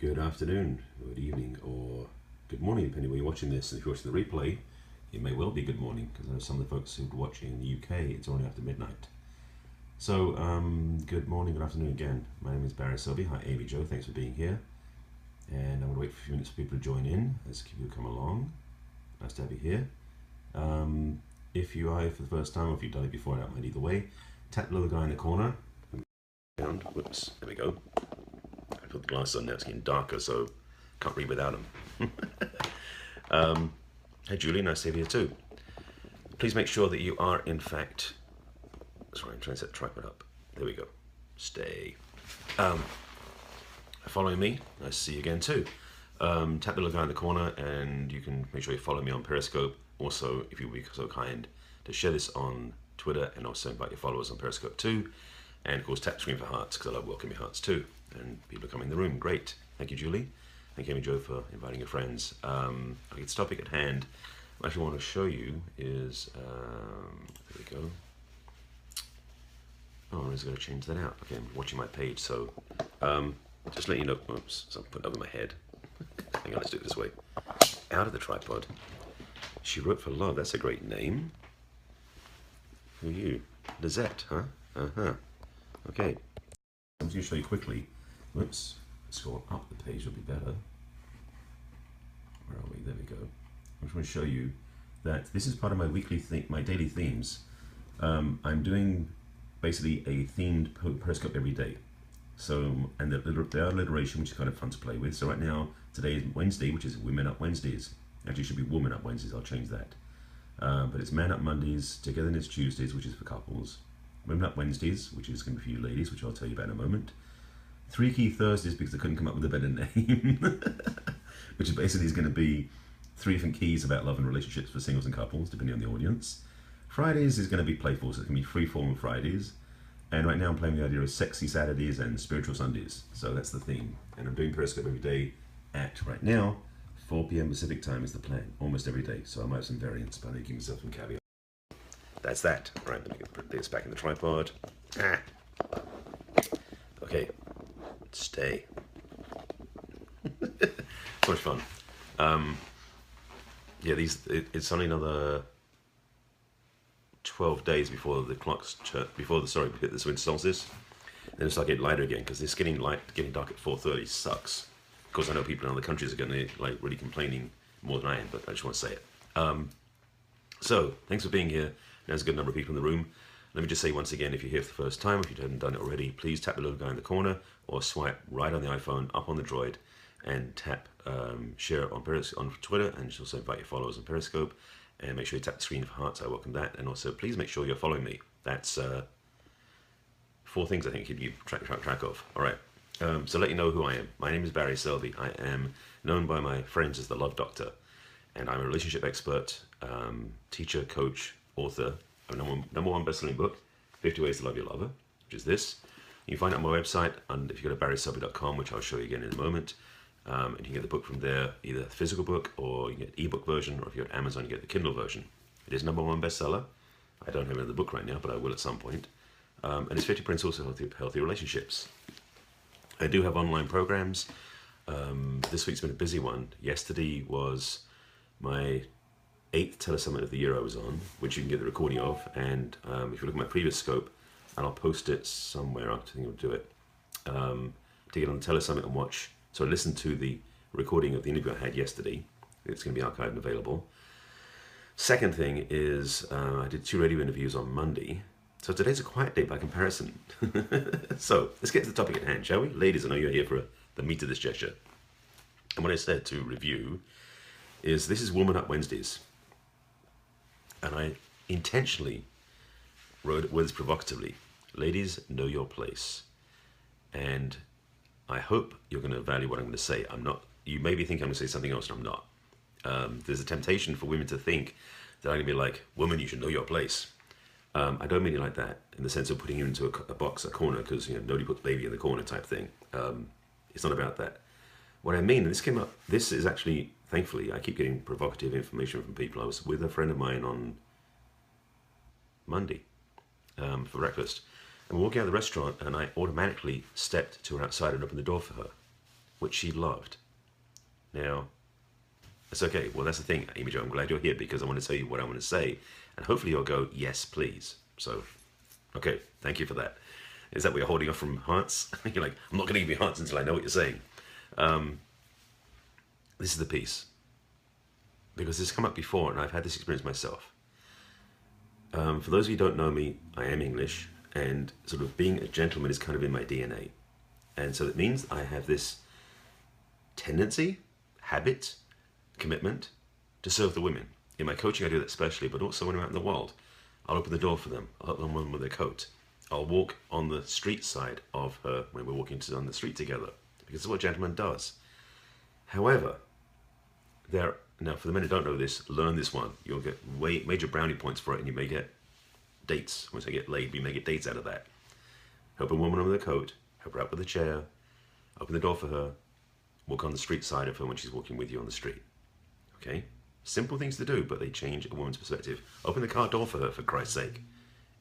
Good afternoon, good evening, or good morning, depending where you're watching this. And if you're watching the replay, it may well be good morning, because there are some of the folks who are watching in the UK, it's only after midnight. So, good morning, good afternoon again. My name is Barry Selby. Hi, Amy Jo, thanks for being here. And I'm going to wait for a few minutes for people to join in as people come along. Nice to have you here. If you are here for the first time, or if you've done it before, I don't mind either way. Tap the little guy in the corner. Whoops, there we go. I put the glasses on now, it's getting darker, so can't read without them. Hey Julie, nice to have you here too. Please make sure that you are in fact, sorry, I'm trying to set the tripod up. There we go. Stay. Following me, nice to see you again too. Tap the little guy in the corner and you can make sure you follow me on Periscope. Also, if you would be so kind to share this on Twitter and also invite your followers on Periscope too. And of course, tap the screen for hearts, because I love welcoming hearts too. And people are coming in the room. Great. Thank you, Julie. Thank you, Amy Jo, for inviting your friends. Okay, the topic at hand, what I actually want to show you is, there we go. Oh, I was going to change that out. Okay, I'm watching my page, so just let you know. Oops, so I'm putting it over my head. Hang on, let's do it this way. Out of the tripod. She Wrote for Love. That's a great name. Who are you? Lizette, huh? Uh-huh. Okay. I'm just going to show you quickly. Whoops. Scroll up the page will be better. Where are we? There we go. I just want to show you that this is part of my weekly my daily themes. I'm doing basically a themed Periscope every day. So, and there are alliteration, which is kind of fun to play with. So right now, today is Wednesday, which is Women Up Wednesdays. Actually, it should be Woman Up Wednesdays. I'll change that. But it's Man Up Mondays, Togetherness Tuesdays, which is for couples. Women Up Wednesdays, which is going to be for you ladies, which I'll tell you about in a moment. Three Key Thursdays, because I couldn't come up with a better name, which basically is going to be 3 different keys about love and relationships for singles and couples, depending on the audience. Fridays is going to be playful, so it's going to be free-form Fridays. And right now I'm playing the idea of sexy Saturdays and spiritual Sundays. So that's the theme. And I'm doing Periscope every day at, right now, 4 p.m. Pacific time is the plan, almost every day. So I might have some variants, but I need to give myself some caveat. That's that. All right, let me put this back in the tripod. Okay, stay. So much fun. Yeah, it's only another 12 days before the clocks, before the winter solstice. Then it's like getting lighter again, because it's getting dark at 4:30 sucks. Of course, I know people in other countries are going to really complaining more than I am, but I just want to say it. So, thanks for being here. There's a good number of people in the room. Let me just say once again, if you're here for the first time, if you haven't done it already, please tap the little guy in the corner or swipe right on the iPhone, up on the Droid, and tap share on Twitter, and also invite your followers on Periscope. And make sure you tap the screen for hearts, I welcome that. And also, please make sure you're following me. That's 4 things I think you'd keep track of. All right, so let you know who I am. My name is Barry Selby. I am known by my friends as the Love Doctor. And I'm a relationship expert, teacher, coach, author of number one best-selling book, 50 Ways to Love Your Lover, which is this. You can find it on my website, and if you go to barryselby.com, which I'll show you again in a moment, and you can get the book from there, either the physical book, or you get the ebook version, or if you're at Amazon, you get the Kindle version. It is number one bestseller. I don't have it in the book right now, but I will at some point. And it's 50 Principles of Healthy Relationships. I do have online programs. This week's been a busy one. Yesterday was my 8th telesummit of the year I was on, which you can get the recording of, and if you look at my previous scope, and I'll post it somewhere, I think I'll do it, to get on the telesummit and watch, so listen to the recording of the interview I had yesterday. It's going to be archived and available. Second thing is, I did 2 radio interviews on Monday, so today's a quiet day by comparison. So, let's get to the topic at hand, shall we? Ladies, I know you're here for the meat of this gesture. And what I said to review is, this is Woman Up Wednesdays. And I intentionally wrote words provocatively. Ladies, know your place. And I hope you're going to value what I'm going to say. You maybe think I'm going to say something else, and I'm not. There's a temptation for women to think that I'm going to be like, woman, you should know your place. I don't mean it like that, in the sense of putting you into a box, a corner, because nobody puts baby in the corner type thing. It's not about that. What I mean, and this came up, this is actually, thankfully, I keep getting provocative information from people. I was with a friend of mine on Monday for breakfast, and we're walking out of the restaurant, and I automatically stepped to her outside and opened the door for her. which she loved. Now, it's okay. Well, that's the thing, Amy Jo. I'm glad you're here because I want to tell you what I want to say. And hopefully you'll go, yes, please. So, okay, thank you for that. Is that what you're holding off from hearts? You're like, I'm not going to give you hearts until I know what you're saying. This is the piece. Because this has come up before and I've had this experience myself. For those of you who don't know me, I am English. And sort of being a gentleman is kind of in my DNA. And so that means I have this tendency, habit, commitment to serve the women. In my coaching, I do that especially, but also when I'm out in the world. I'll open the door for them. I'll help them with their coat. I'll walk on the street side of her when we're walking on the street together, because it's what a gentleman does. However, now for the men who don't know this, learn this one. You'll get major brownie points for it, and you may get dates. Once I get laid, we may get dates out of that. Help a woman with a coat, help her out with a chair, open the door for her, walk on the street side of her when she's walking with you on the street. Okay? Simple things to do, but they change a woman's perspective. Open the car door for her, for Christ's sake.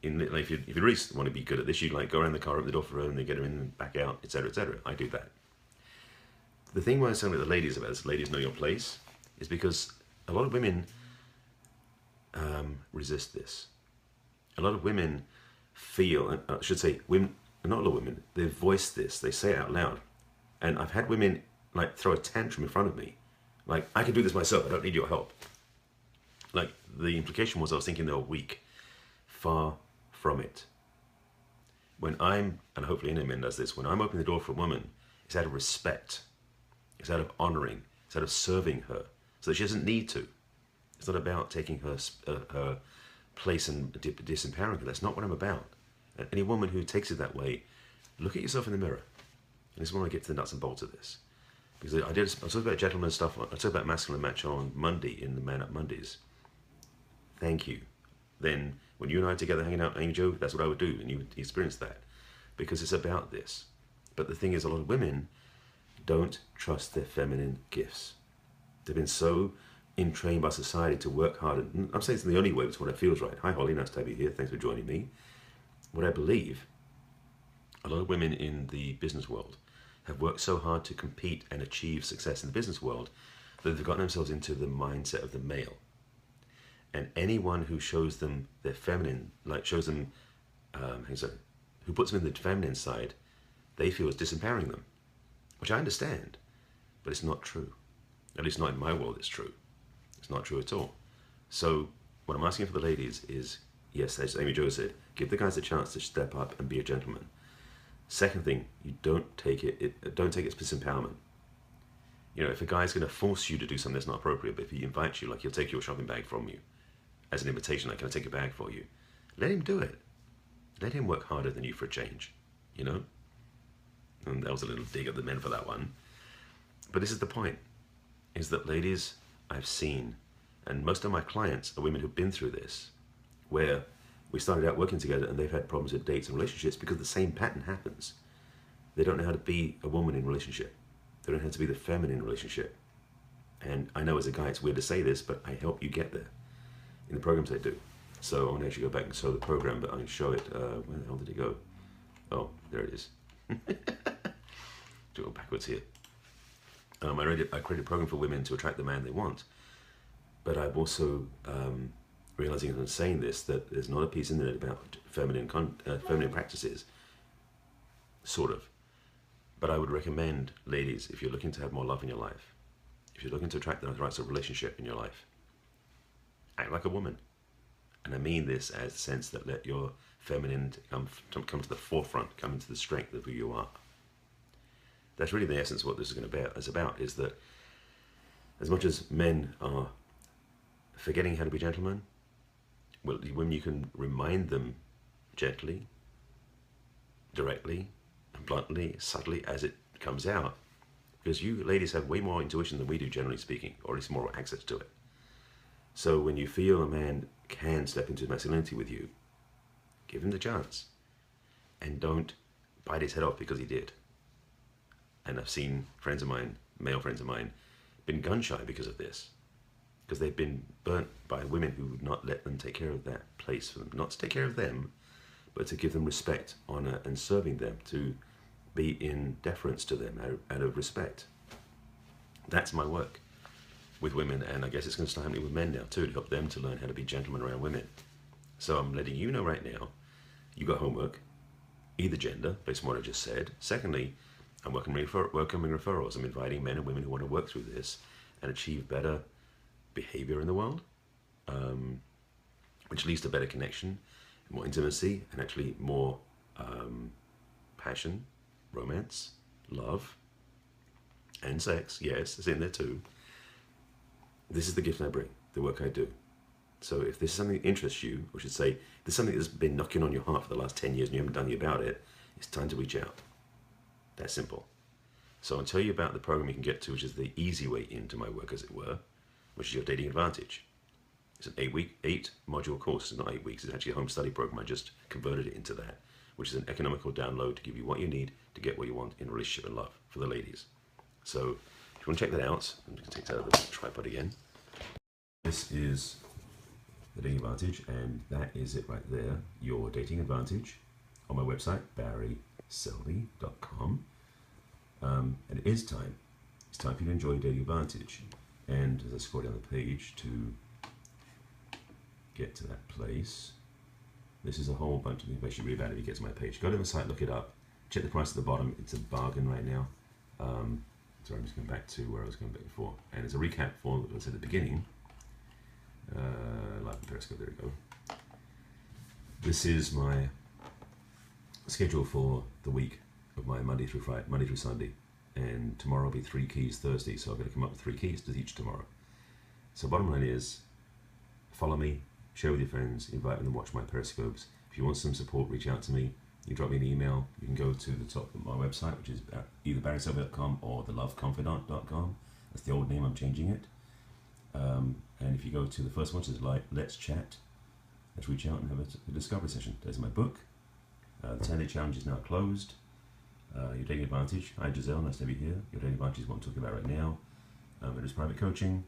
If you really want to be good at this, you like go around the car, open the door for her, and they get her in and back out, etc., etc. I do that. The thing why I'm saying with the ladies about this, ladies know your place, is because a lot of women resist this. A lot of women feel, I should say, women, not a lot of women, they voice this, they say it out loud. And I've had women like throw a tantrum in front of me. Like, I can do this myself, I don't need your help. Like, the implication was I was thinking they were weak. Far from it. When and hopefully any man does this, when I'm opening the door for a woman, it's out of respect. It's out of honoring. It's out of serving her. So that she doesn't need to. It's not about taking her place and disempowering her. That's not what I'm about. And any woman who takes it that way, look at yourself in the mirror. And this is when I get to the nuts and bolts of this. Because I talked about gentleman stuff, I talked about masculine match on Monday in the Man Up Mondays. Thank you. Then when you and I are together hanging out, Amy Jo, that's what I would do, and you experience that. Because it's about this. But the thing is, a lot of women don't trust their feminine gifts. They've been so entrained by society to work hard. And I'm saying it's the only way, it's what it feels right. Hi Holly, nice to have you here. Thanks for joining me. What I believe, a lot of women in the business world have worked so hard to compete and achieve success in the business world that they've gotten themselves into the mindset of the male. And anyone who shows them their feminine, like shows them, who puts them in the feminine side, they feel is disempowering them, which I understand, but it's not true. At least not in my world, it's true. It's not true at all. So what I'm asking for the ladies is, yes, as Amy Jo said, give the guys a chance to step up and be a gentleman. Second thing, you don't take it as disempowerment. You know, if a guy's going to force you to do something that's not appropriate, but if he invites you, like he'll take your shopping bag from you as an invitation, like, can I take a bag for you? Let him do it. Let him work harder than you for a change, you know? And that was a little dig at the men for that one. But this is the point, is that ladies, I've seen, and most of my clients are women who've been through this, where we started out working together and they've had problems with dates and relationships because the same pattern happens. They don't know how to be a woman in a relationship. They don't know how to be the feminine relationship. And I know as a guy it's weird to say this, but I help you get there in the programs I do. So I want to actually go back and show the program, but I can show it. Where the hell did it go? Oh, there it is. Do it backwards here. I created a program for women to attract the man they want. But I'm also realizing as I'm saying this, that there's not a piece in there about feminine practices, sort of. But I would recommend, ladies, if you're looking to have more love in your life, if you're looking to attract the right sort of relationship in your life, act like a woman. And I mean this as the sense that let your feminine come to the forefront, come into the strength of who you are. That's really the essence of what this is about, is that as much as men are forgetting how to be gentlemen, well, when you can remind them gently, directly, bluntly, subtly as it comes out, because you ladies have way more intuition than we do, generally speaking, or at least more access to it. So when you feel a man can step into masculinity with you, give him the chance, and don't bite his head off because he did. And I've seen friends of mine, male friends of mine, been gun shy because of this, because they've been burnt by women who would not let them take care of that place for them, not to take care of them, but to give them respect, honor, and serving them, to be in deference to them out of respect. That's my work with women, and I guess it's going to start happening with men now too, to help them to learn how to be gentlemen around women. So I'm letting you know right now, you got homework, either gender, based on what I just said. Secondly, I'm welcoming referrals. I'm inviting men and women who want to work through this and achieve better behavior in the world, which leads to better connection, more intimacy, and actually more passion, romance, love, and sex. Yes, it's in there too. This is the gift I bring, the work I do. So if this is something that interests you, or should say, there's something that's been knocking on your heart for the last 10 years and you haven't done anything about it, it's time to reach out. That's simple. So I'll tell you about the program you can get to, which is the easy way into my work, as it were, which is your dating advantage. It's an 8-module course. It's not 8 weeks. It's actually a home study program. I just converted it into that, which is an economical download to give you what you need to get what you want in a relationship and love for the ladies. So if you want to check that out, I'm just going to take that out of the tripod again. This is the dating advantage, and that is it right there, your dating advantage, on my website, barryselby.com. And it is time. It's time for you to enjoy your dating advantage. And as I scroll down the page to get to that place, this is a whole bunch of information really bad if you get to my page. Go to the site, look it up, check the price at the bottom. It's a bargain right now. Sorry, I'm just going back to where I was going back before. And it's a recap for what I said at the beginning. Live on Periscope, there we go. This is my schedule for the week of my Monday through Sunday, and tomorrow will be 3 keys Thursday, so I've got to come up with 3 keys to teach tomorrow. So bottom line is, follow me, share with your friends, invite them to watch my Periscopes. If you want some support, reach out to me. You drop me an email. You can go to the top of my website, which is either barryselby.com or theloveconfidant.com. That's the old name, I'm changing it. And if you go to the first one, which is like, let's chat, let's reach out and have a discovery session. There's my book. The 10-day challenge is now closed. Your dating advantage. Hi Giselle, nice to have you here. Your dating advantage is what I'm talking about right now. It is private coaching.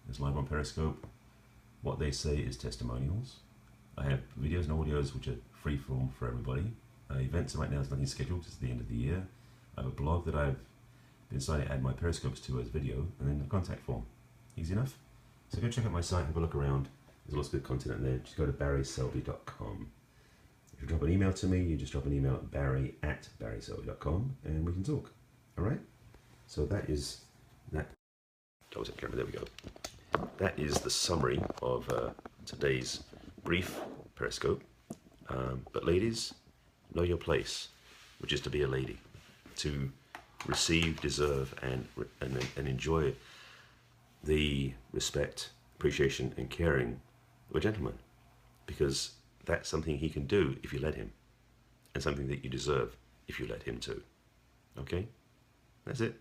It's live on Periscope. What they say is testimonials. I have videos and audios which are free form for everybody. Events right now, there's nothing scheduled. It's the end of the year. I have a blog that I've been deciding to add my Periscopes to as video, and then a contact form. Easy enough. So go check out my site, have a look around. There's lots of good content in there. Just go to barryselby.com. If you drop an email to me, you just drop an email at barry@barryselby.com and we can talk. All right? So that is that. I was on camera, there we go. That is the summary of today's brief Periscope. But ladies, know your place, which is to be a lady, to receive, deserve, and enjoy the respect, appreciation, and caring of a gentleman, because that's something he can do if you let him, and something that you deserve if you let him too. Okay? That's it.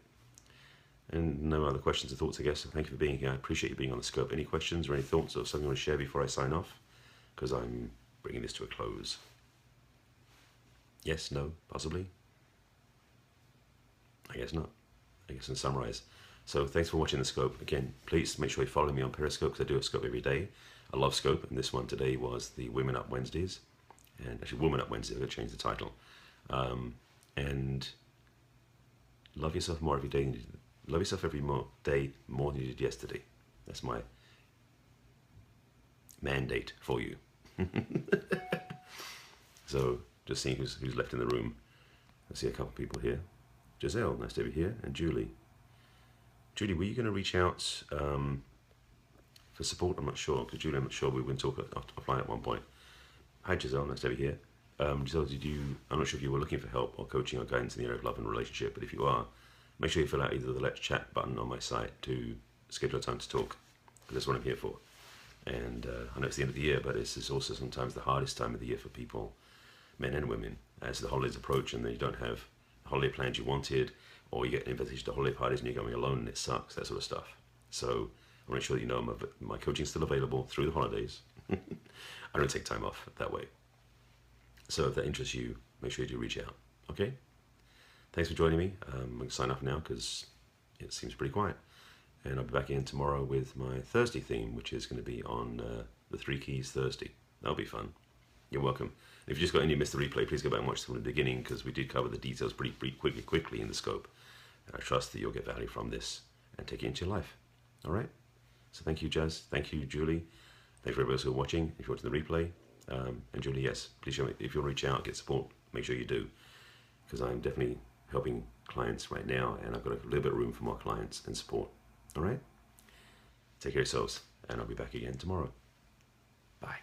And no other questions or thoughts, I guess. So thank you for being here. I appreciate you being on the scope. Any questions or any thoughts or something you want to share before I sign off? Because I'm bringing this to a close. Yes, no, possibly? I guess not. I guess in summarize. So thanks for watching the scope. Again, please make sure you follow me on Periscope, because I do a scope every day. I love scope, and this one today was the Women Up Wednesdays. And actually, Woman Up Wednesday, I'm going to change the title. And love yourself more every day. Love yourself every day more than you did yesterday. That's my mandate for you. So just seeing who's left in the room. I see a couple of people here. Giselle, nice to have you here, and Julie. Julie, were you going to reach out for support? I'm not sure, because Julie, I'm not sure. We were going to talk offline at one point. Hi Giselle, nice to have you here. Giselle, I'm not sure if you were looking for help or coaching or guidance in the area of love and relationship, but if you are, make sure you fill out either the Let's Chat button on my site to schedule a time to talk, because that's what I'm here for. And I know it's the end of the year, but this is also sometimes the hardest time of the year for people, men and women, as the holidays approach and then you don't have the holiday plans you wanted, or you get an invitation to holiday parties and you're going alone and it sucks, that sort of stuff. So I want to make sure that you know my coaching is still available through the holidays. I don't take time off that way. So if that interests you, make sure you do reach out. Okay? Thanks for joining me. I'm going to sign off now because it seems pretty quiet. And I'll be back in tomorrow with my Thursday theme, which is going to be on the 3 Keys Thursday. That'll be fun. You're welcome. If you just got any missed the replay, please go back and watch from the beginning, because we did cover the details pretty quickly in the scope. And I trust that you'll get value from this and take it into your life. All right? So thank you, Jazz. Thank you, Julie. Thank you for everybody who are watching. If you're watching the replay, and Julie, yes, please show me, if you'll reach out, get support, make sure you do, because I'm definitely helping clients right now, and I've got a little bit of room for more clients and support. All right? Take care of yourselves, and I'll be back again tomorrow. Bye.